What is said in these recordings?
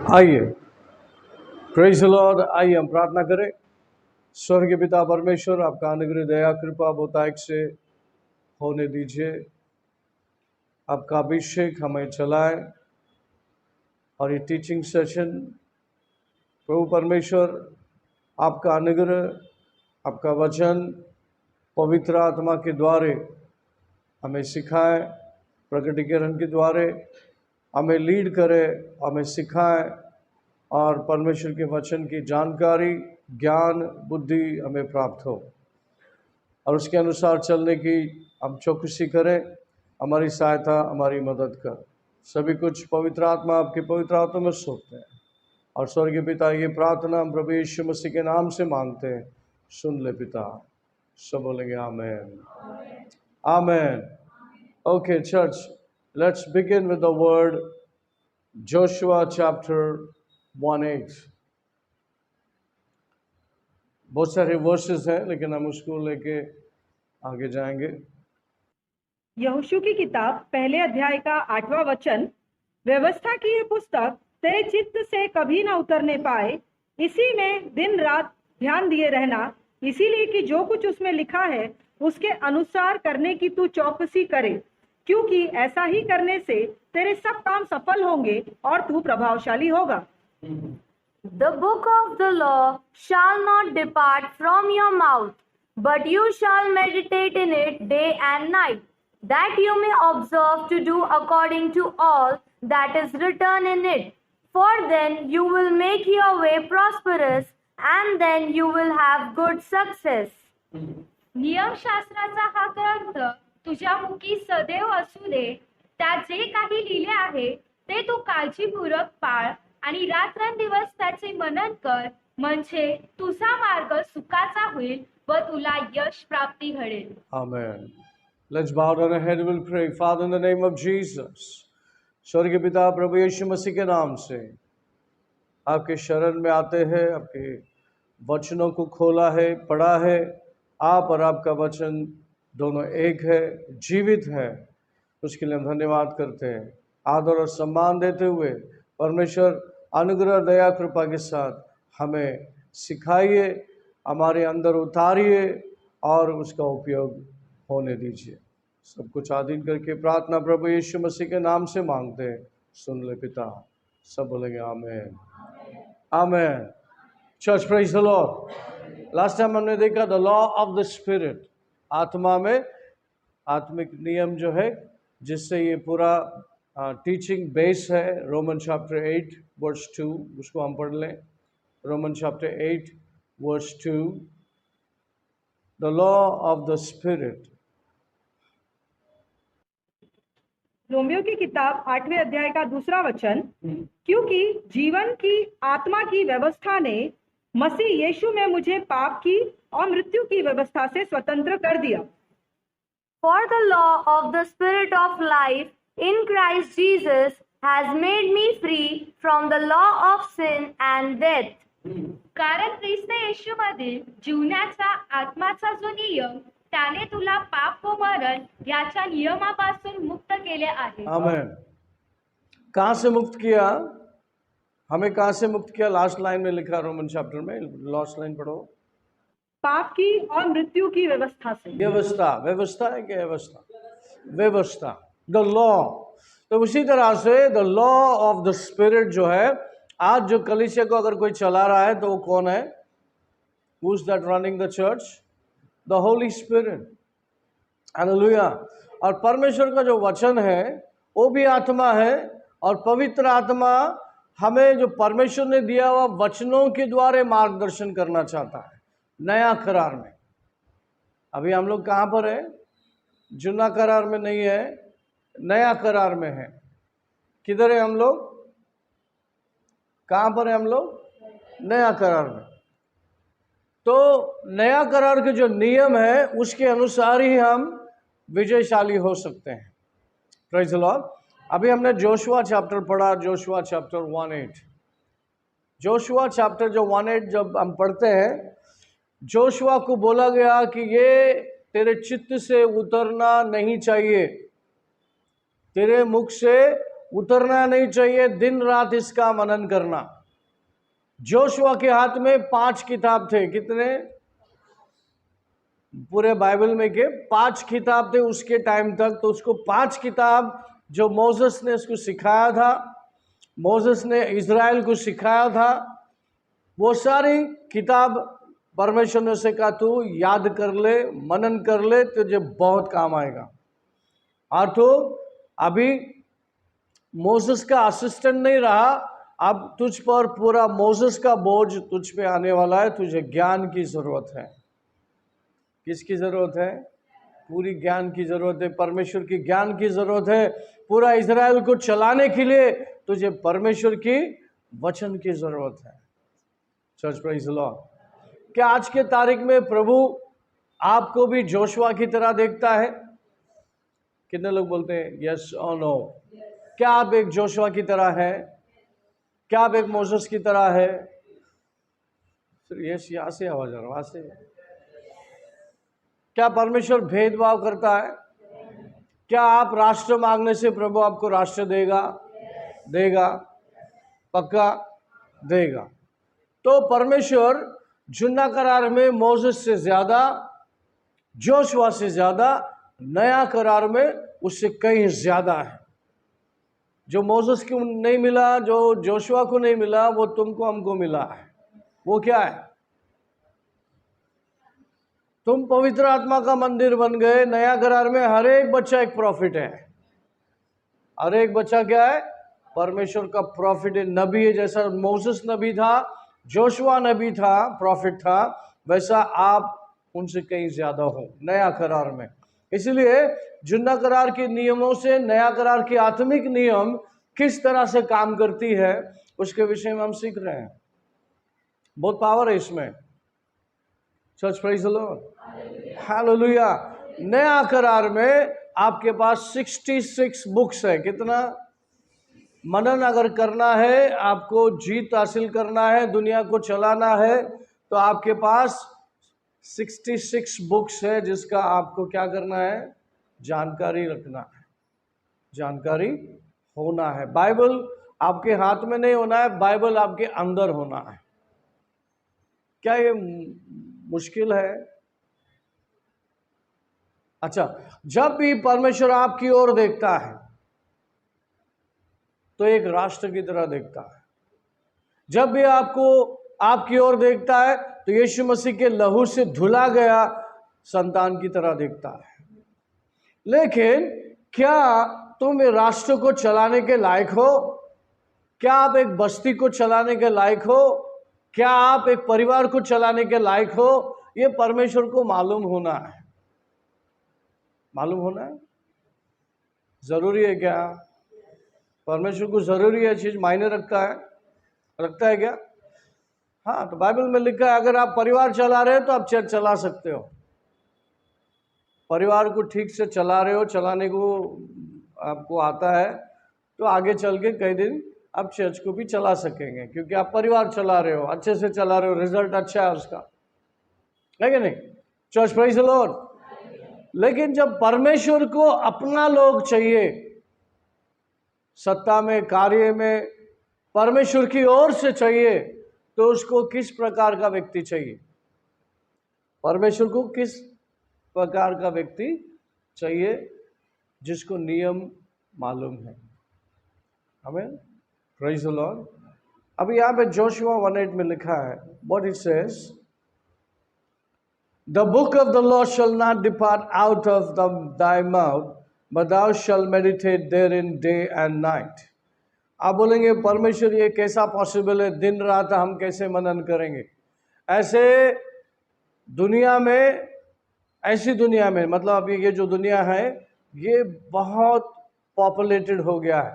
आइए, praise the Lord. आइए हम प्रार्थना करें। स्वर्गीय पिता परमेश्वर, आपका अनुग्रह दया कृपा बहुतायत से होने दीजिए। आपका अभिषेक हमें चलाए और ये टीचिंग सेशन प्रभु परमेश्वर, आपका अनुग्रह, आपका वचन पवित्र आत्मा के द्वारे हमें सिखाए, प्रकटीकरण के द्वारे हमें लीड करे, हमें सिखाए और परमेश्वर के वचन की जानकारी, ज्ञान, बुद्धि हमें प्राप्त हो और उसके अनुसार चलने की हम चौकसी करें। हमारी सहायता, हमारी मदद कर। सभी कुछ पवित्र आत्मा, आपके पवित्र आत्मा में सौंपते हैं और स्वर्गीय पिता, ये प्रार्थना हम प्रभु यीशु मसीह के नाम से मांगते हैं। सुन ले पिता। सब बोलेंगे amen, amen. Okay, church, let's begin with the word Joshua chapter 1:8. बहुत सारे वर्सेस हैं लेकिन हम उसको लेके आगे जाएंगे। यहोशू की किताब पहले अध्याय का 8वां वचन, व्यवस्था की ये पुस्तक तेरे चित्त से कभी न उतरने पाए, इसी में दिन रात ध्यान दिए रहना, इसीलिए कि जो कुछ उसमें लिखा है उसके अनुसार करने की तू चौकसी करे, क्योंकि ऐसा ही करने से तेरे सब काम सफल होंगे और तू प्रभावशाली होगा। The book of the law shall not depart from your mouth, but you shall meditate in it day and night, that you may observe to do according to all that is written in it. For then you will make your way prosperous, and then you will have good success. नियमशास्त्राचा हा ग्रंथ तुझ्या मुखी सदैव असू दे, त्यात जे काही लिहिले आहे ते तू काळजीपूर्वक पाळ आणि रात्रंदिवस त्याचे मनन कर, म्हणजे तुझा मार्ग सुखाचा होईल व तुला यश प्राप्ती घडेल. Amen. Let's bow down our head and we'll pray. Father, in the name of Jesus, स्वर्गीय पिता प्रभु यीशु मसीह के नाम से आपके शरण में आते हैं। आपके वचनों को खोला है, पढ़ा है। आप और आपका वचन दोनों एक है, जीवित है। उसके लिए हम धन्यवाद करते हैं। आदर और सम्मान देते हुए परमेश्वर अनुग्रह दया कृपा के साथ हमें सिखाइए, हमारे अंदर उतारिए और उसका उपयोग होने दीजिए। सब कुछ आधीन करके प्रार्थना प्रभु यीशु मसीह के नाम से मांगते हैं। सुन ले पिता। सब बोलेंगे amen, amen. Church, praise the Lord. Last time हमने देखा the law of the spirit, आत्मा में आत्मिक नियम जो है जिससे ये पूरा टीचिंग बेस है। रोमन चैप्टर 8 वर्स 2, उसको हम पढ़ लें। Roman chapter 8 verse 2, the law of the spirit. रोमियो की किताब 8वें अध्याय का 2वां वचन, क्योंकि जीवन की आत्मा की व्यवस्था ने मसीह यीशु में मुझे पाप की और मृत्यु की व्यवस्था से स्वतंत्र कर दिया। For the law of the Spirit of life in Christ Jesus has made me free from the law of sin and death. कारण ख्रिस्त येशूमधील जीवनाचा आत्माचा जो नियम, त्याने तुला पाप व मरण याच्या नियमापासून मुक्त केले आहे. आमेन। कहाँ से मुक्त किया? हमें कहाँ से मुक्त किया? लास्ट लाइन में लिखा, रोमन चैप्टर में लास्ट लाइन पढ़ो। पाप की और मृत्यु की व्यवस्था से। व्यवस्था, व्यवस्था है क्या? व्यवस्था, व्यवस्था, द लॉ। तो उसी तरह से the law of the spirit जो है, आज जो कलीसिया को अगर कोई चला रहा है तो वो कौन है? Who is that running the church? The Holi spirit. Hallelujah. और परमेश्वर का जो वचन है वो भी आत्मा है, और पवित्र आत्मा हमें जो परमेश्वर ने दिया हुआ वचनों के द्वारा मार्गदर्शन करना चाहता है। नया करार में अभी हम लोग कहाँ पर है? जुना करार में नहीं है, नया करार में है। किधर है हम लोग? कहाँ पर है हम लोग? नया करार में। तो नया करार के जो नियम है उसके अनुसार ही हम विजयशाली हो सकते हैं। Praise the Lord. अभी हमने जोशुआ चैप्टर पढ़ा, जोशुआ चैप्टर 1:8। जोशुआ चैप्टर जो 1:8 जब हम पढ़ते हैं, जोशुआ को बोला गया कि ये तेरे चित्त से उतरना नहीं चाहिए, तेरे मुख से उतरना नहीं चाहिए, दिन रात इसका मनन करना। जोशुआ के हाथ में 5 किताब थे। कितने? पूरे बाइबल में के 5 किताब थे उसके टाइम तक। तो उसको 5 किताब जो मोसेस ने उसको सिखाया था, मोसेस ने इज़राइल को सिखाया था, वो सारी किताब परमेश्वर ने उसे कहा तू याद कर ले, मनन कर ले, तुझे बहुत काम आएगा। और तो अभी मोसेस का असिस्टेंट नहीं रहा, अब तुझ पर पूरा मोसेस का बोझ तुझ पे आने वाला है। तुझे ज्ञान की जरूरत है। किसकी जरूरत है? पूरी ज्ञान की जरूरत है, परमेश्वर की ज्ञान की जरूरत है। पूरा इज़राइल को चलाने के लिए तुझे परमेश्वर की वचन की जरूरत है। Church praise the Lord. क्या आज के तारीख में प्रभु आपको भी जोशुआ की तरह देखता है? कितने लोग बोलते हैं यस और नो? क्या आप एक जोशुआ की तरह है? क्या आप एक मोसेस की तरह है? यस, यहां से आवाज आ रहा, वहां से। क्या परमेश्वर भेदभाव करता है? क्या आप राष्ट्र मांगने से प्रभु आपको राष्ट्र देगा? देगा, पक्का देगा। तो परमेश्वर जुन्ना करार में मोसेस से ज्यादा, जोशुआ से ज्यादा, नया करार में उससे कहीं ज्यादा है। जो मोसेस को नहीं मिला, जो जोशुआ को नहीं मिला, वो तुमको हमको मिला है। वो क्या है? तुम पवित्र आत्मा का मंदिर बन गए। नया करार में हर एक बच्चा एक प्रॉफिट है। हर एक बच्चा क्या है? परमेश्वर का प्रॉफिट है, नबी है। जैसा मोसेस नबी था, जोशुआ नबी था, प्रॉफिट था, वैसा आप उनसे कहीं ज्यादा हो नया करार में। इसलिए जुन्ना करार के नियमों से नया करार की आत्मिक नियम किस तरह से काम करती है, उसके विषय में हम सीख रहे हैं। बहुत पावर है इसमें। Church praise the Lord, hallelujah. नया करार में आपके पास 66 बुक्स है। कितना? मनन अगर करना है, आपको जीत हासिल करना है, दुनिया को चलाना है, तो आपके पास 66 बुक्स है जिसका आपको क्या करना है? जानकारी रखना है, जानकारी होना है। बाइबल आपके हाथ में नहीं होना है, बाइबल आपके अंदर होना है। क्या ये मुश्किल है? अच्छा, जब भी परमेश्वर आपकी ओर देखता है तो एक राष्ट्र की तरह देखता है। जब भी आपको आपकी ओर देखता है तो यीशु मसीह के लहू से धुला गया संतान की तरह देखता है। लेकिन क्या तुम राष्ट्र को चलाने के लायक हो? क्या आप एक बस्ती को चलाने के लायक हो? क्या आप एक परिवार को चलाने के लायक हो? ये परमेश्वर को मालूम होना है। मालूम होना है जरूरी है। क्या परमेश्वर को जरूरी है? चीज मायने रखता है? रखता है क्या? हाँ, तो बाइबल में लिखा है अगर आप परिवार चला रहे हो तो आप चर्च चला सकते हो। परिवार को ठीक से चला रहे हो, चलाने को आपको आता है, तो आगे चल के कई दिन आप चर्च को भी चला सकेंगे, क्योंकि आप परिवार चला रहे हो, अच्छे से चला रहे हो, रिजल्ट अच्छा है उसका, है कि नहीं? Church praise the Lord. लेकिन जब परमेश्वर को अपना लोग चाहिए, सत्ता में, कार्य में परमेश्वर की ओर से चाहिए, तो उसको किस प्रकार का व्यक्ति चाहिए? परमेश्वर को किस प्रकार का व्यक्ति चाहिए? जिसको नियम मालूम है। आमीन, प्रेज़ द लॉर्ड। अभी यहाँ पे जोशुआ 1:8 में लिखा है, what it says, the book of the law shall not depart out of thy mouth, but thou shalt meditate therein day and night. आप बोलेंगे परमेश्वर ये कैसा पॉसिबल है? दिन रात हम कैसे मनन करेंगे? ऐसे दुनिया में, ऐसी दुनिया में, मतलब अभी ये जो दुनिया है ये बहुत पॉपुलेटेड हो गया है।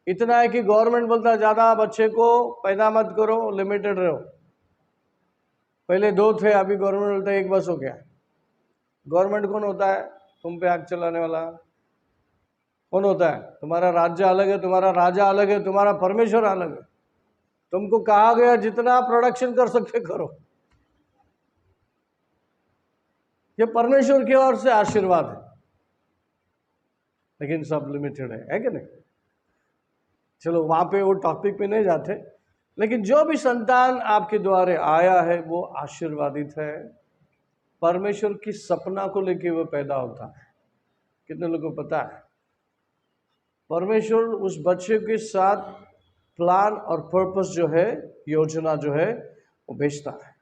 इतना है कि गवर्नमेंट बोलता है ज़्यादा बच्चे को पैदा मत करो, लिमिटेड रहो। पहले 2 थे, अभी गवर्नमेंट बोलता है 1 बस हो गया। गवर्नमेंट कौन होता है? तुम पे आग चलाने वाला कौन होता है? तुम्हारा राज्य अलग है, तुम्हारा राजा अलग है, तुम्हारा परमेश्वर अलग है। तुमको कहा गया जितना प्रोडक्शन कर सकते करो। ये परमेश्वर की ओर से आशीर्वाद है, लेकिन सब लिमिटेड है कि नहीं? चलो वहाँ पे वो टॉपिक पे नहीं जाते, लेकिन जो भी संतान आपके द्वारे आया है वो आशीर्वादित है। परमेश्वर की सपना को लेके वो पैदा होता है। कितने लोगों को पता है? परमेश्वर उस बच्चे के साथ प्लान और पर्पस जो है, योजना जो है, वो भेजता है।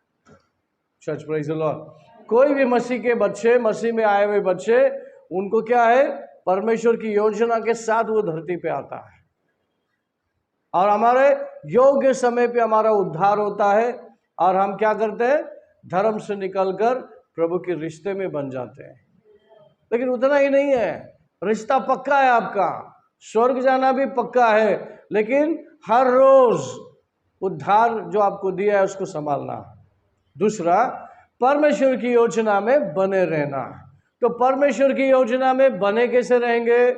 Church praise the Lord. कोई भी मसीह के बच्चे, मसीह में आए हुए बच्चे, उनको क्या है? परमेश्वर की योजना के साथ वो धरती पे आता है और हमारे योग्य समय पे हमारा उद्धार होता है और हम क्या करते हैं? धर्म से निकलकर प्रभु के रिश्ते में बन जाते हैं। लेकिन उतना ही नहीं है, रिश्ता पक्का है आपका, स्वर्ग जाना भी पक्का है, लेकिन हर रोज उद्धार जो आपको दिया है उसको संभालना। दूसरा, परमेश्वर की योजना में बने रहना। तो परमेश्वर की योजना में बने कैसे रहेंगे?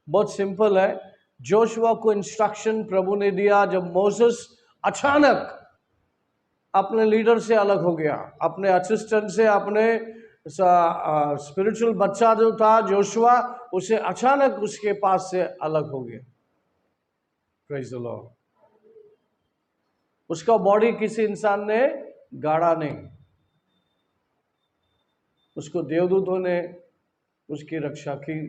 बहुत सिंपल है। जोशुआ को इंस्ट्रक्शन प्रभु ने दिया जब मोसेस अचानक अपने लीडर से अलग हो गया, अपने असिस्टेंट से, अपने स्पिरिचुअल बच्चा जो था जोशुआ, उसे अचानक उसके पास से अलग हो गया। Praise the Lord. उसका बॉडी किसी इंसान ने गाड़ा नहीं, उसको देवदूतों ने उसकी रक्षा की,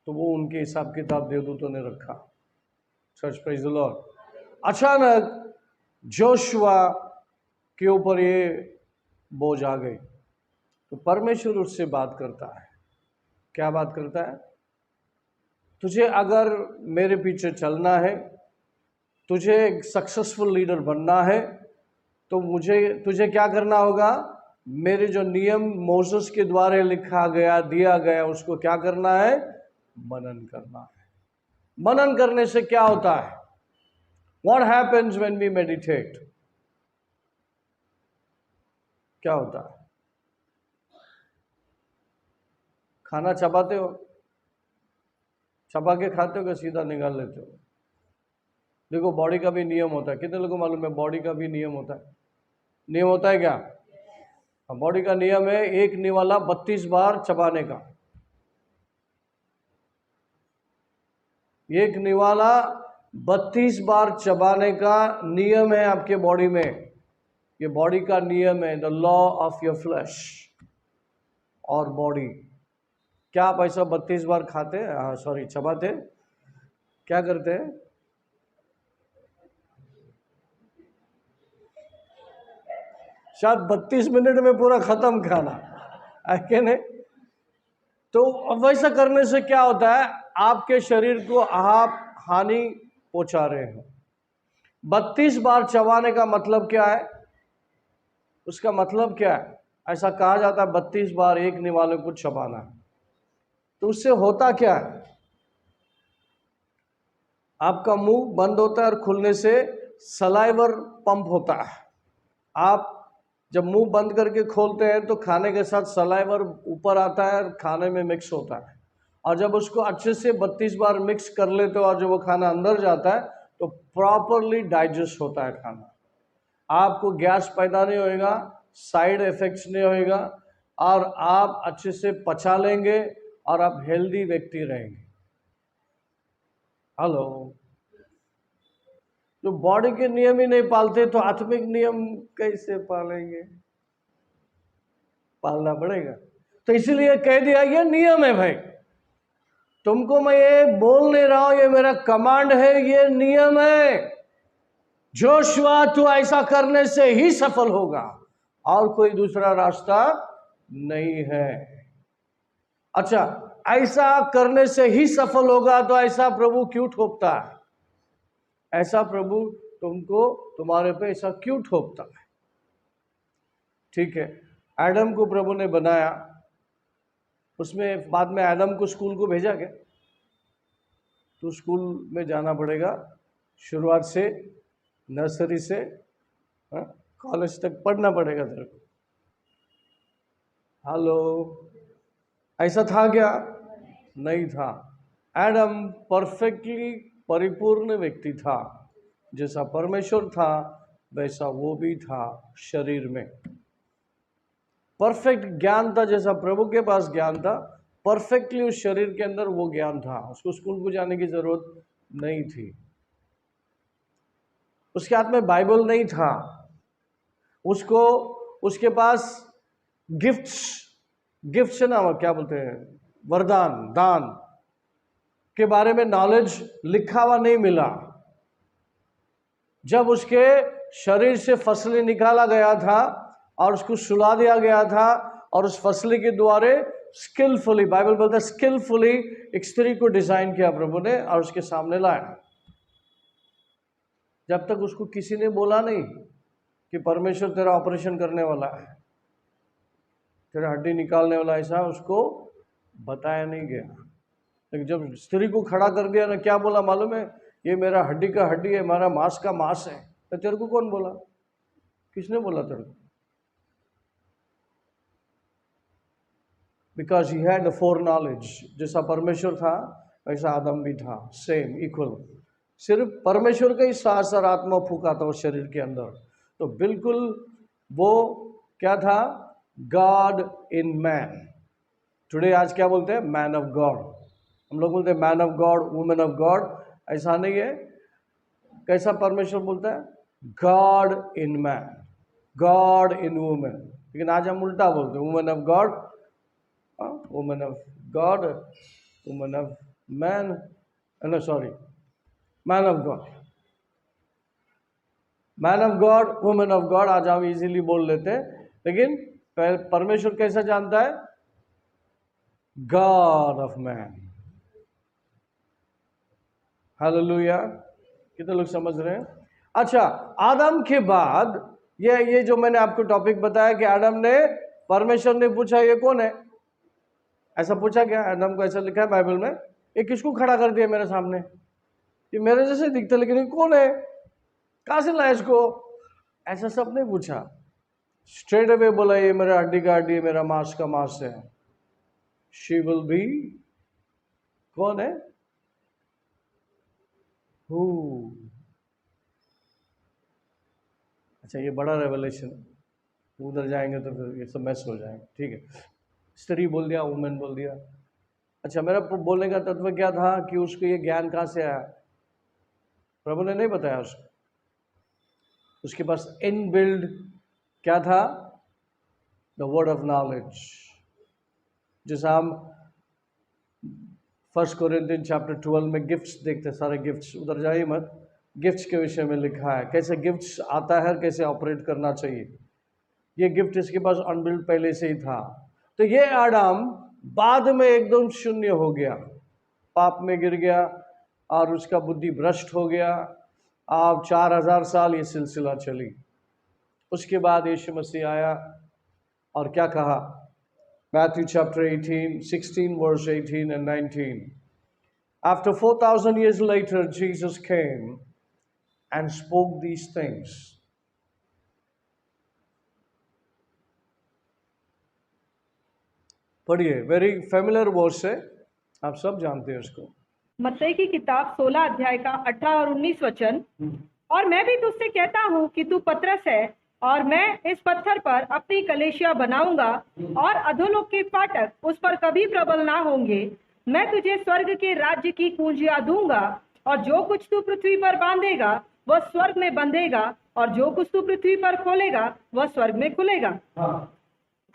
तो वो उनके हिसाब किताब देवदूतों ने रखा। Church praise the Lord. अचानक जोशुआ के ऊपर ये बोझ आ गई, तो परमेश्वर उससे बात करता है। क्या बात करता है? तुझे अगर मेरे पीछे चलना है, तुझे एक सक्सेसफुल लीडर बनना है, तो तुझे क्या करना होगा? मेरे जो नियम मोसेस के द्वारा लिखा गया, दिया गया, उसको क्या करना है? मनन करना है। मनन करने से क्या होता है? What happens when we meditate? क्या होता है? खाना चबाते हो, चबा के खाते हो कि सीधा निकाल लेते हो? देखो, बॉडी का भी नियम होता है। कितने लोगों को मालूम है बॉडी का भी नियम होता है? नियम होता है क्या? बॉडी का नियम है एक निवाला 32 बार चबाने का। एक निवाला 32 बार चबाने का नियम है आपके बॉडी में। ये बॉडी का नियम है, the law of your flash और बॉडी। क्या आप ऐसा 32 बार खाते हैं? सॉरी, चबाते? क्या करते हैं? शायद 32 मिनट में पूरा खत्म खाना है कि नहीं? तो वैसा करने से क्या होता है? आपके शरीर को आप हानि पहुंचा रहे हो। 32 बार चबाने का मतलब क्या है? उसका मतलब क्या है? ऐसा कहा जाता है 32 बार एक निवाले को चबाना है। तो उससे होता क्या है? आपका मुंह बंद होता है और खुलने से सलाइवर पंप होता है। आप जब मुंह बंद करके खोलते हैं तो खाने के साथ सलाइवर ऊपर आता है और खाने में मिक्स होता है, और जब उसको अच्छे से 32 बार मिक्स कर लेते हो और जब वो खाना अंदर जाता है तो प्रॉपरली डाइजेस्ट होता है खाना। आपको गैस पैदा नहीं होएगा, साइड इफेक्ट्स नहीं होएगा, और आप अच्छे से पचा लेंगे और आप हेल्दी व्यक्ति रहेंगे। हेलो। जो बॉडी के नियम ही नहीं पालते तो आत्मिक नियम कैसे पालेंगे? पालना पड़ेगा। तो इसीलिए कह दिया ये नियम है भाई, तुमको मैं ये बोल नहीं रहा हूं, ये मेरा कमांड है, ये नियम है। जोशुआ, तू ऐसा करने से ही सफल होगा, और कोई दूसरा रास्ता नहीं है। अच्छा, ऐसा करने से ही सफल होगा तो ऐसा प्रभु क्यों ठोकता है? ऐसा प्रभु तुमको, तुम्हारे पे ऐसा क्यों ठोकता है? ठीक है, एडम को प्रभु ने बनाया, उसमें बाद में एडम को स्कूल को भेजा गया, तो स्कूल में जाना पड़ेगा, शुरुआत से, नर्सरी से कॉलेज तक पढ़ना पड़ेगा तेरे को। हेलो, ऐसा था क्या? नहीं था। एडम परफेक्टली परिपूर्ण व्यक्ति था, जैसा परमेश्वर था वैसा वो भी था शरीर में। परफेक्ट ज्ञान था, जैसा प्रभु के पास ज्ञान था परफेक्टली उस शरीर के अंदर वो ज्ञान था, उसको स्कूल को जाने की जरूरत नहीं थी। उसके हाथ में बाइबल नहीं था, उसको उसके पास गिफ्ट्स है ना, क्या बोलते हैं, वरदान, दान के बारे में नॉलेज लिखा हुआ नहीं मिला। जब उसके शरीर से फसली निकाला गया था और उसको सुला दिया गया था और उस फसली के द्वारे स्किलफुली, बाइबल बोलता है स्किलफुली, एक स्त्री को डिजाइन किया प्रभु ने और उसके सामने लाया। जब तक उसको किसी ने बोला नहीं कि परमेश्वर तेरा ऑपरेशन करने वाला है, तेरा हड्डी निकालने वाला, ऐसा उसको बताया नहीं गया। लेकिन जब स्त्री को खड़ा कर दिया ना, क्या बोला मालूम है, ये मेरा हड्डी का हड्डी है, हमारा मांस का मांस है। तो तेरे को कौन बोला, किसने बोला तेरे को? Because he had the four knowledge. जैसा परमेश्वर था वैसा आदम भी था, सेम इक्वल। सिर्फ परमेश्वर का ही सास और आत्मा फूका था उस शरीर के अंदर। तो बिल्कुल वो क्या था, गॉड इन मैन। टुडे आज क्या बोलते हैं, मैन ऑफ गॉड। हम लोग बोलते हैं man of God, women of God, ऐसा नहीं है। कैसा परमेश्वर बोलता है, God in man, God in women. लेकिन आज हम उल्टा बोलते हैं, women of God, women of God, women of man, no sorry, man of God, man of God, women of God आज हम इजीली बोल लेते हैं। लेकिन परमेश्वर कैसा जानता है, गॉड ऑफ मैन। हालेलुया। कितने लोग समझ रहे हैं? अच्छा, आदम के बाद ये जो मैंने आपको टॉपिक बताया कि आदम ने, परमेश्वर ने पूछा ये कौन है, ऐसा पूछा क्या आदम को? ऐसा लिखा है बाइबल में, ये किसको खड़ा कर दिया मेरे सामने, ये मेरे जैसे दिखता लेकिन ये कौन है, कहां से लाया इसको? ऐसा सब नहीं पूछा, स्ट्रेट अवे बोला ये मेरा हड्डी का हड्डी है, मेरा मांस का मांस है। शी विल बी, कौन है, हु। अच्छा, ये बड़ा रेवलेशन, उधर जाएंगे तो फिर ये सब मैस हो जाएंगे। ठीक है, स्त्री बोल दिया, वुमेन बोल दिया। अच्छा, मेरा बोलने का तत्व क्या था कि उसको ये ज्ञान कहाँ से आया? प्रभु ने नहीं बताया उसको। उसके पास इनबिल्ड क्या था, द वर्ड ऑफ नॉलेज। जैसा हम 1 कोरिन्थियन चैप्टर 12 में गिफ्ट्स देखते, सारे गिफ्ट्स, उधर जाइए मत, गिफ्ट्स के विषय में लिखा है कैसे गिफ्ट्स आता है, कैसे ऑपरेट करना चाहिए। ये गिफ्ट इसके पास अनबिल्ड पहले से ही था। तो ये आदम बाद में एकदम शून्य हो गया, पाप में गिर गया और उसका बुद्धि भ्रष्ट हो गया। अब 4000 साल ये सिलसिला चली। उसके बाद यीशु मसीह आया और क्या कहा, Matthew chapter 18, 16 verse 18 and 19. After 4,000 years later, Jesus came and spoke these things. पढ़िए, वेरी फेमिलियर वर्स है, आप सब जानते हैं उसको। मत्ती की किताब 16 अध्याय का 18 और 19 वचन। और मैं भी तुझसे कहता हूँ कि तू पतरस है और मैं इस पत्थर पर अपनी कलीसिया बनाऊंगा और अधोलोक के फाटक उस पर कभी प्रबल ना होंगे। मैं तुझे स्वर्ग के राज्य की कुंजियां दूंगा और जो कुछ तू पृथ्वी पर बांधेगा वह स्वर्ग में बंधेगा और जो कुछ तू पृथ्वी पर खोलेगा वह स्वर्ग में खुलेगा।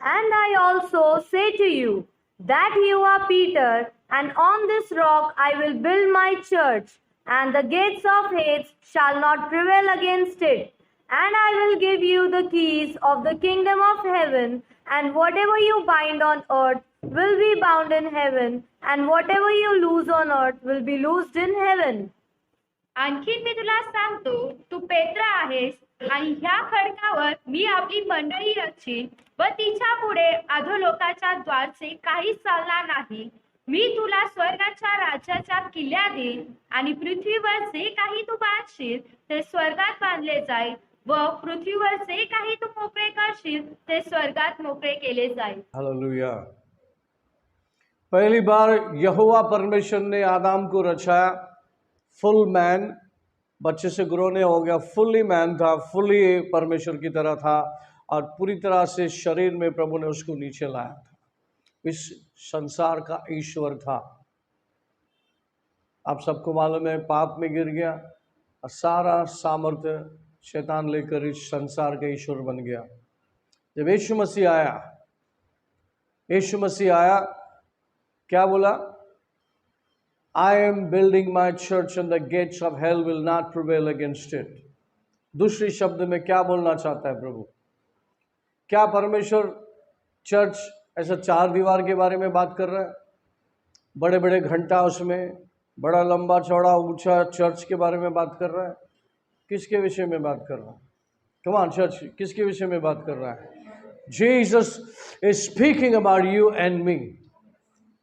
And I also say to you that you are Peter, and on this rock I will build my church, and the gates of Hades shall not prevail against it. And I will give you the keys of the kingdom of heaven, and whatever you bind on earth will be bound in heaven, and whatever you loose on earth will be loosed in heaven. आणखी मी तुला सांगतो, तू पेत्र आहेस आणि ह्या खडकावर मी आपली मंडळी रचीन व तिच्या पुढे अधोलोकाच्या द्वारचे काहीच चालणार नाही. मी तुला स्वर्गाच्या राज्याच्या किल्ल्या देईन आणि पृथ्वीवर जे काही तू बांधशील ते स्वर्गात बांधले जाईल व पृथ्वीवर जे काही तू मोकळे करशील ते स्वर्गात मोकळे केले जाईल. हालेलुया। पहली बार यहोवा परमेश्वर ने आदम को रचा, फुल मैन, बच्चे से ग्रो नहीं हो गया, फुल्ली मैन था, फुल्ली परमेश्वर की तरह था और पूरी तरह से शरीर में प्रभु ने उसको नीचे लाया था। इस संसार का ईश्वर था। आप सबको मालूम है, पाप में गिर गया और सारा सामर्थ्य शैतान लेकर इस संसार का ईश्वर बन गया। जब यीशु मसीह आया, क्या बोला? I am building my church and the gates of hell will not prevail against it. दूसरी शब्द में क्या बोलना चाहता है प्रभु? क्या परमेश्वर चर्च ऐसा चार दीवार के बारे में बात कर रहा है? बड़े बड़े घंटा उसमें, बड़ा लंबा चौड़ा ऊंचा चर्च के बारे में बात कर रहा है? किसके विषय में बात कर रहा है? कम ऑन चर्च, किसके विषय में बात कर रहा है? Jesus is speaking about you and me.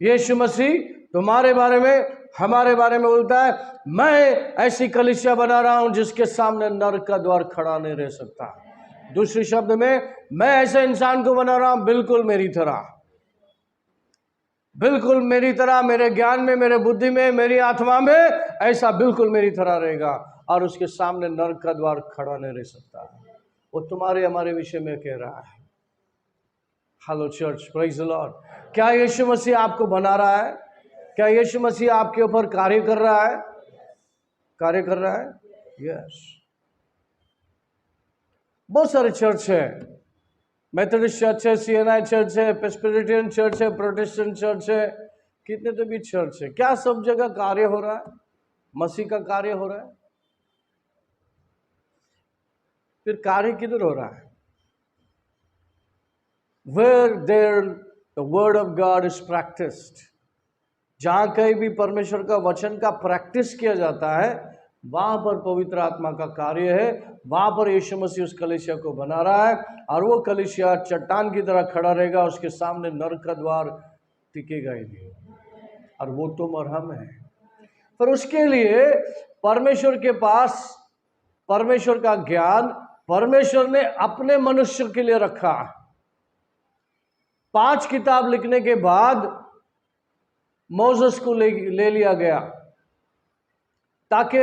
यीशु मसीह तुम्हारे बारे में, हमारे बारे में बोलता है, मैं ऐसी कलीसिया बना रहा हूं जिसके सामने नरक का द्वार खड़ा नहीं रह सकता। दूसरे शब्द में, मैं ऐसे इंसान को बना रहा हूं बिल्कुल मेरी तरह, बिल्कुल मेरी तरह, मेरे ज्ञान में, मेरे बुद्धि में, मेरी आत्मा में, ऐसा बिल्कुल मेरी तरह रहेगा और उसके सामने नरक का द्वार खड़ा नहीं रह सकता। वो तुम्हारे हमारे विषय में कह रहा है। Hello church, praise the Lord. क्या यीशु मसीह आपको बना रहा है? क्या यीशु मसीह आपके ऊपर कार्य कर रहा है? कार्य कर रहा है? यस। बहुत सारे चर्च है, मेथोडिस्ट चर्च है, सीएनआई चर्च है, प्रेस्बिटेरियन चर्च है, प्रोटेस्टेंट चर्च है, कितने तो भी चर्च है। क्या सब जगह कार्य हो रहा है? मसीह का कार्य हो रहा है? फिर कार्य किधर हो रहा है? Where there the word of God is practiced, जहां कहीं भी परमेश्वर का वचन का प्रैक्टिस किया जाता है, वहां पर पवित्र आत्मा का कार्य है। वहां पर यीशु मसीह उस कलीसिया को बना रहा है और वो कलीसिया चट्टान की तरह खड़ा रहेगा, उसके सामने नरक का द्वार टिकेगा ही नहीं। और वो तुम और हम हैं। पर उसके लिए परमेश्वर के पास परमेश्वर का ज्ञान परमेश्वर ने अपने मनुष्य के लिए रखा। 5 किताब लिखने के बाद मोसेस को ले लिया गया ताकि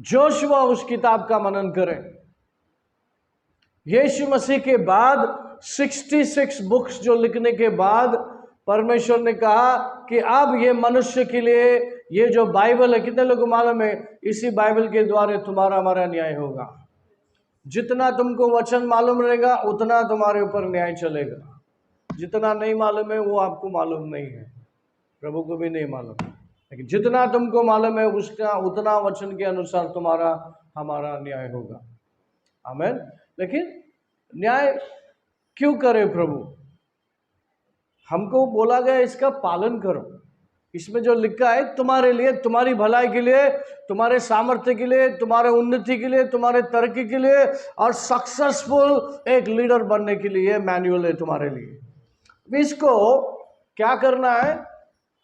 जोशुआ उस किताब का मनन करें। यीशु मसीह के बाद 66 बुक्स जो लिखने के बाद परमेश्वर ने कहा कि अब ये मनुष्य के लिए ये जो बाइबल है, कितने लोगों को मालूम है, इसी बाइबल के द्वारा तुम्हारा हमारा न्याय होगा। जितना तुमको वचन मालूम रहेगा उतना तुम्हारे ऊपर न्याय चलेगा। जितना नहीं मालूम है वो आपको मालूम नहीं है, प्रभु को भी नहीं मालूम है, लेकिन जितना तुमको मालूम है उसका उतना वचन के अनुसार तुम्हारा हमारा न्याय होगा। आमीन। लेकिन न्याय क्यों करे प्रभु? हमको बोला गया इसका पालन करो। इसमें जो लिखा है तुम्हारे लिए, तुम्हारी भलाई के लिए, तुम्हारे सामर्थ्य के लिए, तुम्हारे उन्नति के लिए, तुम्हारे तरक्की के लिए और सक्सेसफुल एक लीडर बनने के लिए मैनुअल है तुम्हारे लिए। इसको क्या करना है?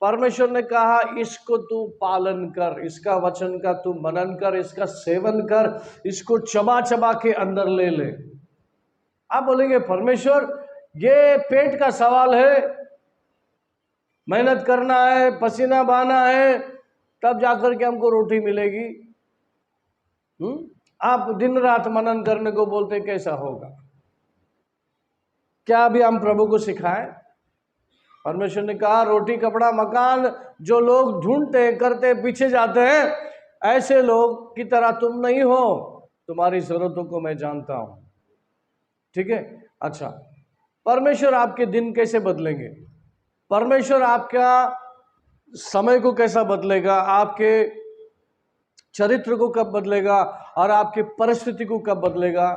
परमेश्वर ने कहा इसको तू पालन कर, इसका वचन का तू मनन कर, इसका सेवन कर, इसको चबा चबा के अंदर ले ले। आप बोलेंगे परमेश्वर ये पेट का सवाल है, मेहनत करना है, पसीना बहाना है, तब जाकर के हमको रोटी मिलेगी। आप दिन रात मनन करने को बोलते, कैसा होगा? क्या अभी हम प्रभु को सिखाएं? परमेश्वर ने कहा रोटी कपड़ा मकान जो लोग ढूंढते करते पीछे जाते हैं, ऐसे लोग की तरह तुम नहीं हो। तुम्हारी जरूरतों को मैं जानता हूं। ठीक है? अच्छा, परमेश्वर आपके दिन कैसे बदलेंगे? परमेश्वर आपका समय को कैसा बदलेगा? आपके चरित्र को कब बदलेगा और आपकी परिस्थिति को कब बदलेगा?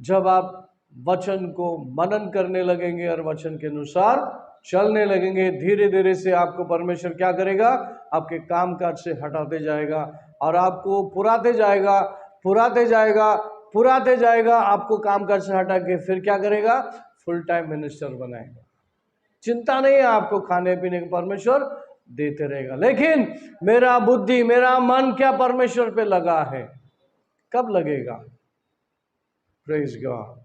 जब आप वचन को मनन करने लगेंगे और वचन के अनुसार चलने लगेंगे। धीरे धीरे से आपको परमेश्वर क्या करेगा? आपके काम काज से हटाते जाएगा और आपको पुराते जाएगा, पुराते जाएगा, पुराते जाएगा। आपको काम काज से हटा के फिर क्या करेगा? फुल टाइम मिनिस्टर बनाएगा। चिंता नहीं है आपको, खाने पीने का परमेश्वर देते रहेगा। लेकिन मेरा बुद्धि, मेरा मन क्या परमेश्वर पे लगा है? कब लगेगा? Praise God,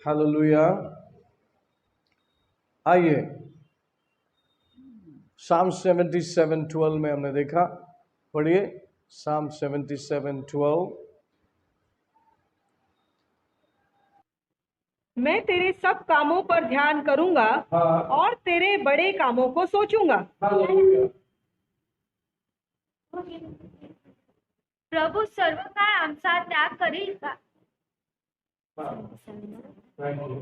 hallelujah. आइए, साम 77:12 में हमने देखा, पढ़िए साम 77:12। मैं तेरे सब कामों पर ध्यान करूंगा हाँ। और तेरे बड़े कामों को सोचूंगा। हालेलुया। प्रभू सर्व काळ आमचा त्याग करील का? Thank you.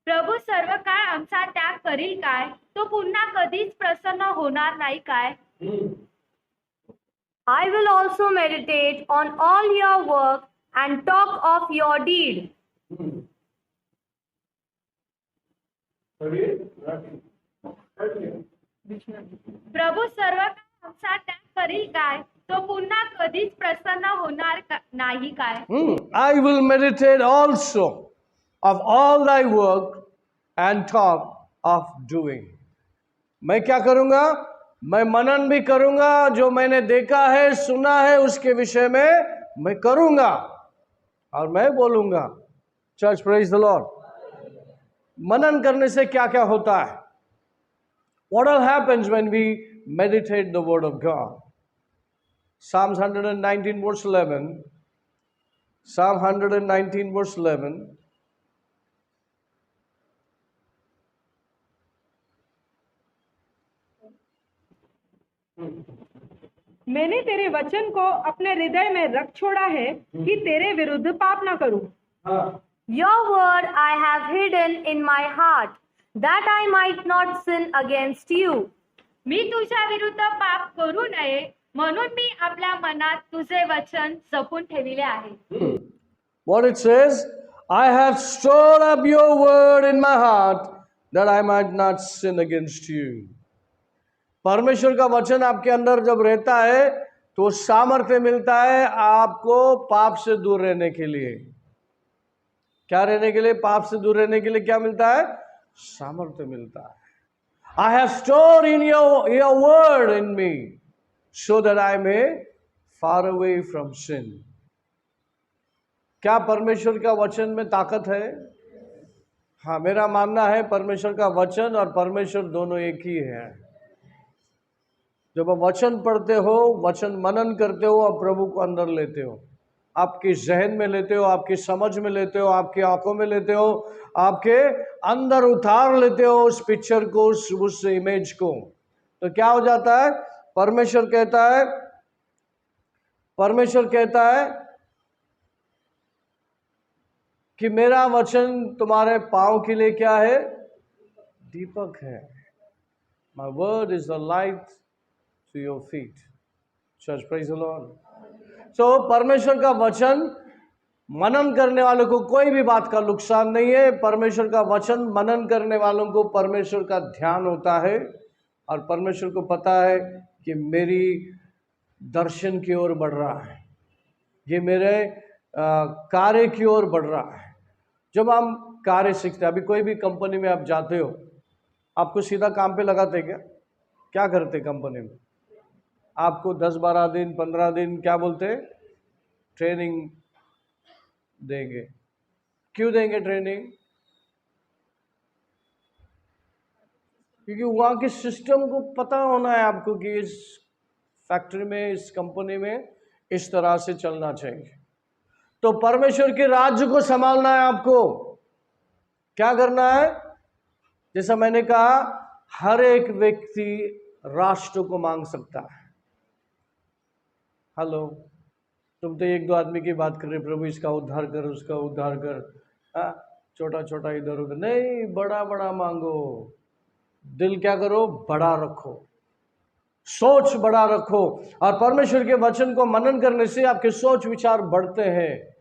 प्रभू सर्व काळ आमचा त्याग करील काय? तो पुन्हा कधीच प्रसन्न होणार नाही काय? I will also meditate on all your work and talk of your deed. प्रभू सर्व काळ आमचा त्याग करील काय? तो पुन्हा कधीच प्रसन्न होणार नाही काय? I will meditate also of all thy work and talk of doing. मैं क्या करूंगा? मैं मनन भी करूंगा, जो मैंने देखा है सुना है उसके विषय में मैं करूंगा और मैं बोलूंगा। Church, praise the Lord. मनन करने से क्या क्या होता है? What all happens when we meditate the word of God? Psalms 119 verse 11. Psalm 119 verse 11. मैंने तेरे वचन को अपने हृदय में रख छोड़ा है कि तेरे विरुद्ध पाप ना करूं। Your word I have hidden in my heart, that I might not sin against you. मी तुझ्या विरुद्ध पाप करू नये म्हणून मी आपल्या मनात तुझे वचन जपून ठेविले आहे. What it says, I have stored up your word in my heart that I might not sin against you. परमेश्वर का वचन आपके अंदर जब रहता है तो सामर्थ्य मिलता है आपको पाप से दूर रहने के लिए। क्या रहने के लिए? पाप से दूर रहने के लिए क्या मिलता है? सामर्थ्य मिलता है। I have stored in your word in me so that I may far away from sin. क्या परमेश्वर का वचन में ताकत है? हाँ, मेरा मानना है परमेश्वर का वचन और परमेश्वर दोनों एक ही है। जब आप वचन पढ़ते हो, वचन मनन करते हो और प्रभु को अंदर लेते हो, आपके जहन में लेते हो, आपकी समझ में लेते हो, आपकी आंखों में लेते हो, आपके अंदर उतार लेते हो उस पिक्चर को, उस इमेज को, तो क्या हो जाता है? परमेश्वर कहता है कि मेरा वचन तुम्हारे पांव के लिए क्या है? दीपक है। My word is the light to your feet. Church, praise the Lord. So परमेश्वर का वचन मनन करने वालों को कोई भी बात का नुकसान नहीं है। परमेश्वर का वचन मनन करने वालों को परमेश्वर का ध्यान होता है और परमेश्वर को पता है कि मेरी दर्शन की ओर बढ़ रहा है, ये मेरे कार्य की ओर बढ़ रहा है। जब हम कार्य सीखते हैं, अभी कोई भी कंपनी में आप जाते हो, आपको सीधा काम पे लगाते क्या? क्या करते कंपनी में? आपको 10-12 दिन 15 दिन क्या बोलते हैं? ट्रेनिंग देंगे। क्यों देंगे ट्रेनिंग? क्योंकि वहाँ के सिस्टम को पता होना है आपको कि इस फैक्ट्री में, इस कंपनी में इस तरह से चलना चाहिए। तो परमेश्वर के राज्य को संभालना है आपको। क्या करना है? जैसा मैंने कहा, हर एक व्यक्ति राष्ट्र को मांग सकता है। हेलो, तुम तो 1-2 आदमी की बात कर रहे, प्रभु इसका उद्धार कर, उसका उद्धार कर। छोटा छोटा इधर उधर नहीं, बड़ा बड़ा मांगो। दिल क्या करो? बड़ा रखो, सोच बड़ा रखो। और परमेश्वर के वचन को मनन करने से आपके सोच विचार बढ़ते हैं।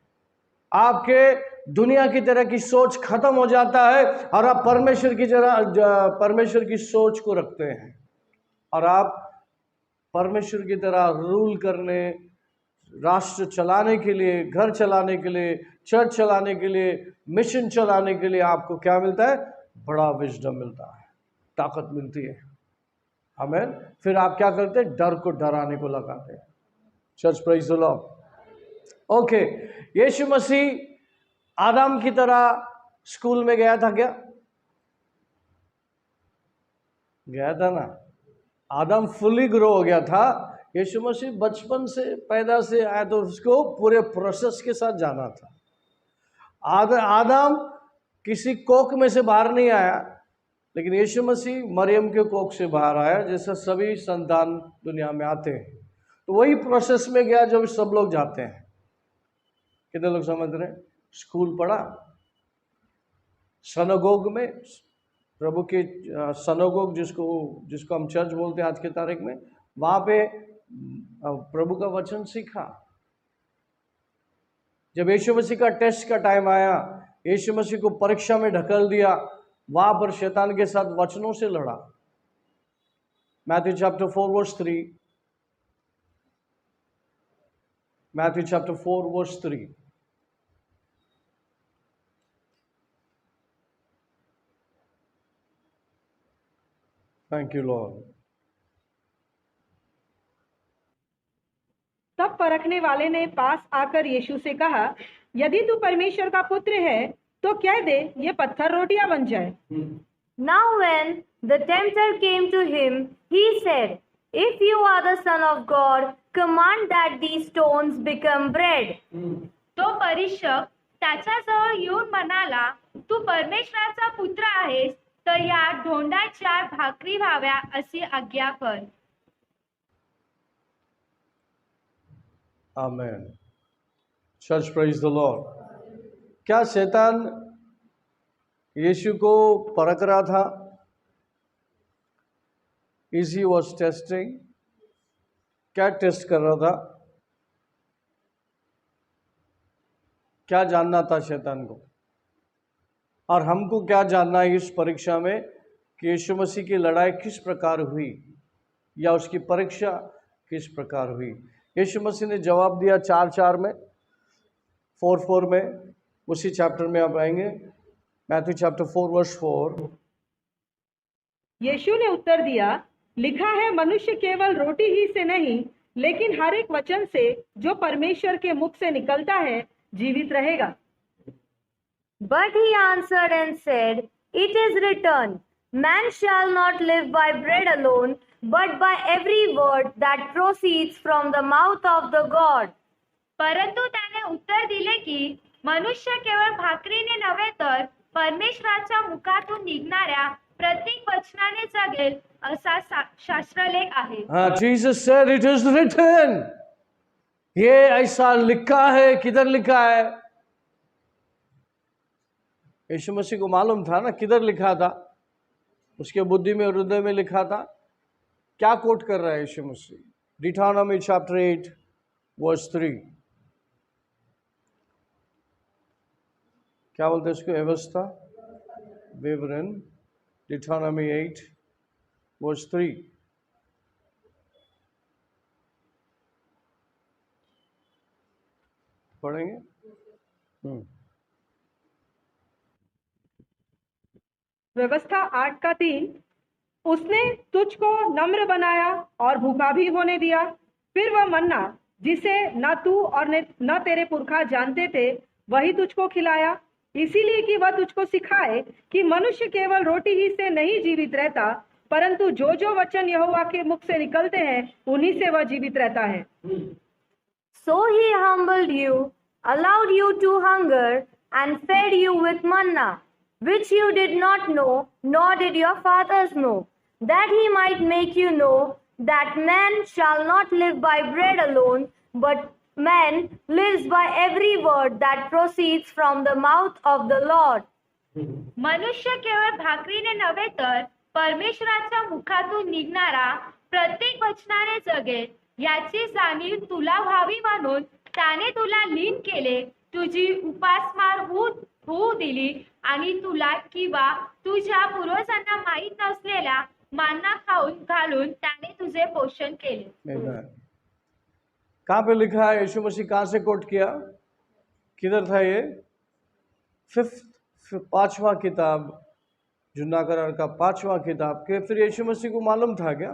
आपके दुनिया की तरह की सोच खत्म हो जाता है और आप परमेश्वर की सोच को रखते हैं और आप परमेश्वर की तरह रूल करने, राष्ट्र चलाने के लिए, घर चलाने के लिए, चर्च चलाने के लिए, मिशन चलाने के लिए आपको क्या मिलता है? बड़ा विजडम मिलता है, ताकत मिलती है। आमीन। फिर आप क्या करते हैं? डर को डराने को लगाते हैं। Church, praise the Lord. Okay, यीशु मसीह आदम की तरह स्कूल में गया था क्या? गया था ना। आदम फुली ग्रो हो गया था। यीशु मसीह बचपन से, पैदा से आया तो उसको पूरे प्रोसेस के साथ जाना था। आदम किसी कोख में से बाहर नहीं आया, लेकिन यीशु मसीह मरियम के कोख से बाहर आया, जैसे सभी संतान दुनिया में आते हैं। तो वही प्रोसेस में गया जो सब लोग जाते हैं। कितने लोग समझ रहे हैं? स्कूल पढ़ा, सनागोग में, प्रभु के सनागोग जिसको हम चर्च बोलते हैं आज के तारीख में, वहाँ पे प्रभु का वचन सीखा। जब यीशु मसीह का टेस्ट का टाइम आया, यीशु मसीह को परीक्षा में ढकेल दिया, वहां पर शैतान के साथ वचनों से लड़ा। Matthew chapter 4 verse 3, Matthew chapter 4 verse 3। Thank you Lord. तब परखने वाले ने पास आकर यीशु से कहा, यदि तू परमेश्वर का पुत्र है तो कह दे ये पत्थर रोटियां बन जाए। Now when the tempter came to him, he said, If you are the Son of God, command that these stones become bread. तो परीक्षक त्याच्याजवळ येऊन म्हणाला, तू परमेश्वराचा पुत्र आहेस तर या ढोंडाच्या भाकरी व्हाव्या अशी आज्ञा कर। Amen. Church praise the Lord. क्या शैतान यीशु को परख रहा था? Is he was testing? क्या टेस्ट कर रहा था? क्या जानना था शैतान को? और हमको क्या जानना है इस परीक्षा में कि यीशु मसीह की लड़ाई किस प्रकार हुई या उसकी परीक्षा किस प्रकार हुई? यीशु मसीह ने जवाब दिया 4:4 में, 4:4 में, उसी चैप्टर में आप आएंगे, मैथ्यू चैप्टर 4 वर्स 4। यीशु ने उत्तर दिया, लिखा है मनुष्य केवल रोटी ही से नहीं लेकिन हर एक वचन से जो परमेश्वर के मुख से निकलता है जीवित रहेगा। But he answered and said, It is written, Man shall not live by bread alone, but by every word that proceeds from the mouth of the God. परंतु त्याने उत्तर दिले की मनुष्य केवळ भाकरीने नव्हे तर परमेश्वराच्या मुखातून निघणाऱ्या प्रत्येक वचनाने जगेल असा शास्त्रलेख आहे। हाँ, Jesus said it is written. ये ऐसा लिखा है। किधर लिखा है? यीशु मसीह को मालूम था ना किधर लिखा था, उसके बुद्धि में, हृदय में लिखा था। क्या कोट कर रहा है यीशु मसीह? डिट्रोनॉमी चैप्टर 8 वर्स 3। क्या बोलते हैं इसको? व्यवस्था, विवरण। डिट्रोनॉमी 8 वर्स 3। पढ़ेंगे। व्यवस्था 8:3, उसने तुझको नम्र बनाया और भूखा भी होने दिया। फिर वह मन्ना जिसे न तू और न तेरे पुरखा जानते थे वही तुझको खिलाया, इसीलिए कि वह तुझको सिखाए कि मनुष्य केवल रोटी ही से नहीं जीवित रहता परंतु जो जो वचन यहोवा के मुख से निकलते हैं उन्हीं से वह जीवित रहता है। So he humbled you, allowed you to hunger, and fed you with manna, which you did not know, nor did your fathers know, that he might make you know that man shall not live by bread alone, but man lives by every word that proceeds from the mouth of the Lord. मनुष्य केवळ भाकरीने नव्हे तर परमेश्वराच्या मुखातून निघणारा प्रत्येक वचनाने जगेल याची जाणीव तुला व्हावी म्हणून त्याने तुला लीन केले, तुझी उपासमार होऊ दिली आणि तुला किंवा तुझ्या पूर्वजांना माहीत नसलेल्या मान्ना घालून त्याने तुझे पोषण केले। कहाँ पे लिखा है? यीशु मसीह कहाँ से कोट किया? किधर था ये? 5वां किताब, जुन्ना करार का 5वां किताब के। फिर यीशु मसीह को मालूम था क्या?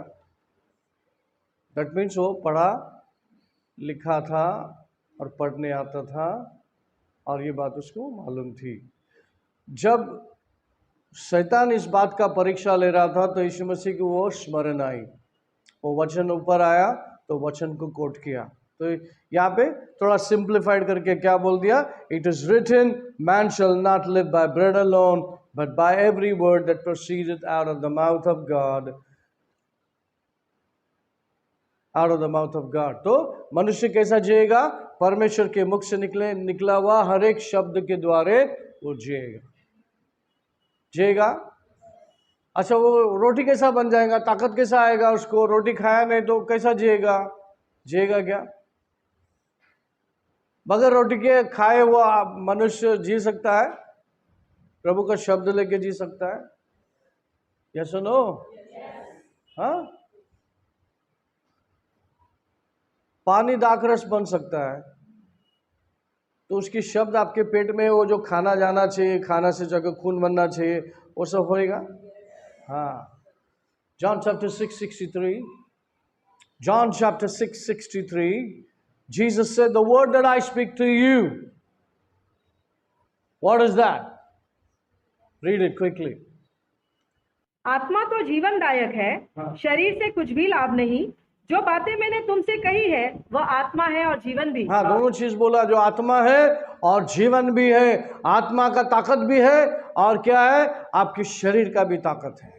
दैट मीन्स वो पढ़ा लिखा था और पढ़ने आता था और ये बात उसको मालूम थी। जब शैतान इस बात का परीक्षा ले रहा था तो यीशु मसीह की वो स्मरण आई, वो वचन ऊपर आया तो वचन को कोट किया। तो यहाँ पे थोड़ा सिंप्लीफाइड करके क्या बोल दिया, it is written man shall not live by bread alone but by every word that proceeded out of the mouth of God, out of the mouth of God. तो मनुष्य कैसा जिएगा, परमेश्वर के मुख से निकला हुआ हर एक शब्द के द्वारा वो जिएगा। अच्छा, वो रोटी कैसा बन जाएगा, ताकत कैसा आएगा उसको, रोटी खाया नहीं तो कैसा जिएगा क्या? बगैर रोटी के खाए हुआ मनुष्य जी सकता है? प्रभु का शब्द लेके जी सकता है? या सुनो, हाँ, पानी दाखरस बन सकता है तो उसकी शब्द आपके पेट में, वो जो खाना जाना चाहिए, खाना से जाकर खून बनना चाहिए, वो सब होएगा। हाँ, John chapter 6:63, John chapter 6:63, Jesus said, the word that I speak to you, what is that? Read it quickly. आत्मा तो जीवनदायक है, हाँ। शरीर से कुछ भी लाभ नहीं। जो बातें मैंने तुमसे कही है वह आत्मा है और जीवन भी। हाँ, दोनों चीज बोला, जो आत्मा है और जीवन भी है। आत्मा का ताकत भी है और क्या है, आपके शरीर का भी ताकत है।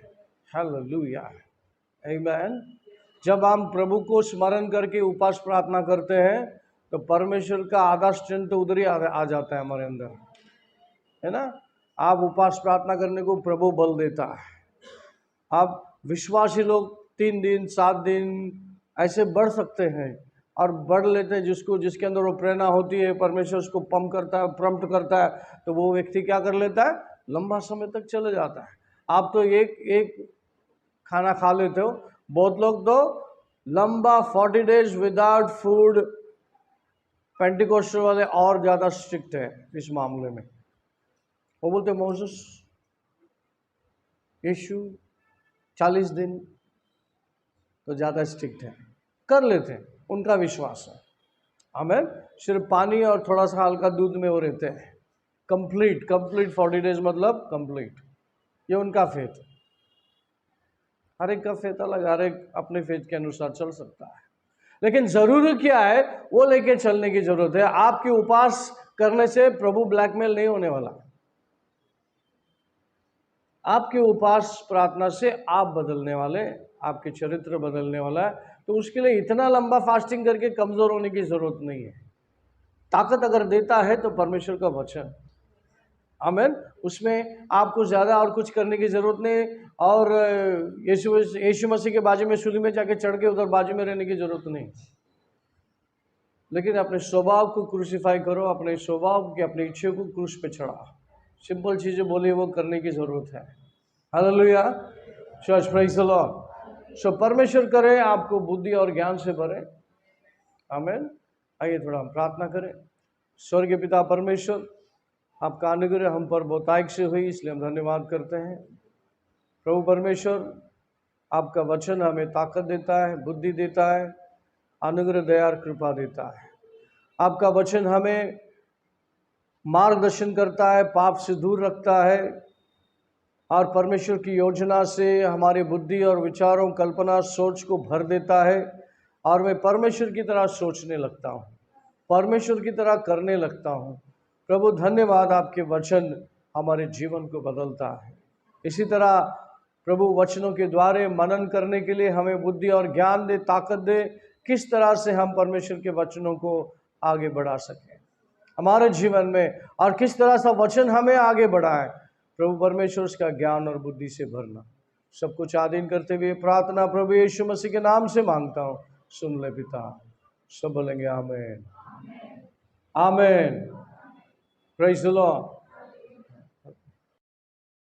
हालेलुया, आमीन। जब हम प्रभु को स्मरण करके उपास प्रार्थना करते हैं तो परमेश्वर का आधा स्ट्रेंथ तो उधर ही आ जाता है हमारे अंदर, है ना। आप उपास प्रार्थना करने को प्रभु बल देता है। आप विश्वासी लोग 3 दिन 7 दिन ऐसे बढ़ सकते हैं और बढ़ लेते हैं, जिसके अंदर वो प्रेरणा होती है, परमेश्वर उसको पंप करता है, प्रम्प्ट करता है, तो वो व्यक्ति क्या कर लेता है, लंबा समय तक चले जाता है। आप तो एक खाना खा लेते हो, बहुत लोग तो लंबा 40 डेज विदाउट फूड। पेंटिकोस्टल वाले और ज़्यादा स्ट्रिक्ट है इस मामले में। वो बोलते मोसेस, यीशु 40 दिन तो ज़्यादा स्ट्रिक्ट है, कर लेते हैं, उनका विश्वास है। आमीन। सिर्फ पानी और थोड़ा सा हल्का दूध में वो रहते हैं। कंप्लीट 40 डेज मतलब कंप्लीट, ये उनका फेथ है। हर एक का फेथ अलग, हर एक अपने फेथ के अनुसार चल सकता है। लेकिन जरूरी क्या है, वो लेके चलने की जरूरत है। आपके उपास करने से प्रभु ब्लैकमेल नहीं होने वाला। आपके उपास प्रार्थना से आप बदलने वाले, आपके चरित्र बदलने वाला है। तो उसके लिए इतना लंबा फास्टिंग करके कमजोर होने की जरूरत नहीं है। ताकत अगर देता है तो परमेश्वर का वचन, आमीन, उसमें आपको ज़्यादा और कुछ करने की ज़रूरत नहीं। और यीशु मसीह के बाजू में सूली में जाके चढ़ के उधर बाजू में रहने की ज़रूरत नहीं। लेकिन अपने स्वभाव को क्रूसीफाई करो, अपने स्वभाव के, अपनी इच्छा को क्रूस पे चढ़ाओ। सिंपल चीज़ें बोली वो करने की ज़रूरत है। Hallelujah, church, praise the Lord. So परमेश्वर करे आपको बुद्धि और ज्ञान से भरे। आमीन। आइए थोड़ा हम प्रार्थना करें। स्वर्गीय पिता परमेश्वर, आपका अनुग्रह हम पर बहुतायत से हुई, इसलिए हम धन्यवाद करते हैं। प्रभु परमेश्वर, आपका वचन हमें ताकत देता है, बुद्धि देता है, अनुग्रह, दया और कृपा देता है। आपका वचन हमें मार्गदर्शन करता है, पाप से दूर रखता है और परमेश्वर की योजना से हमारी बुद्धि और विचारों, कल्पना, सोच को भर देता है। और मैं परमेश्वर की तरह सोचने लगता हूँ, परमेश्वर की तरह करने लगता हूँ। प्रभु धन्यवाद, आपके वचन हमारे जीवन को बदलता है। इसी तरह प्रभु वचनों के द्वारा मनन करने के लिए हमें बुद्धि और ज्ञान दे, ताकत दे, किस तरह से हम परमेश्वर के वचनों को आगे बढ़ा सकें हमारे जीवन में, और किस तरह से वचन हमें आगे बढ़ाए। प्रभु परमेश्वर उसका ज्ञान और बुद्धि से भरना। सब कुछ आधीन करते हुए प्रार्थना प्रभु यीशु मसीह के नाम से मांगता हूँ, सुन ले पिता। सब बोलेंगे आमीन, आमीन। Praise the Lord.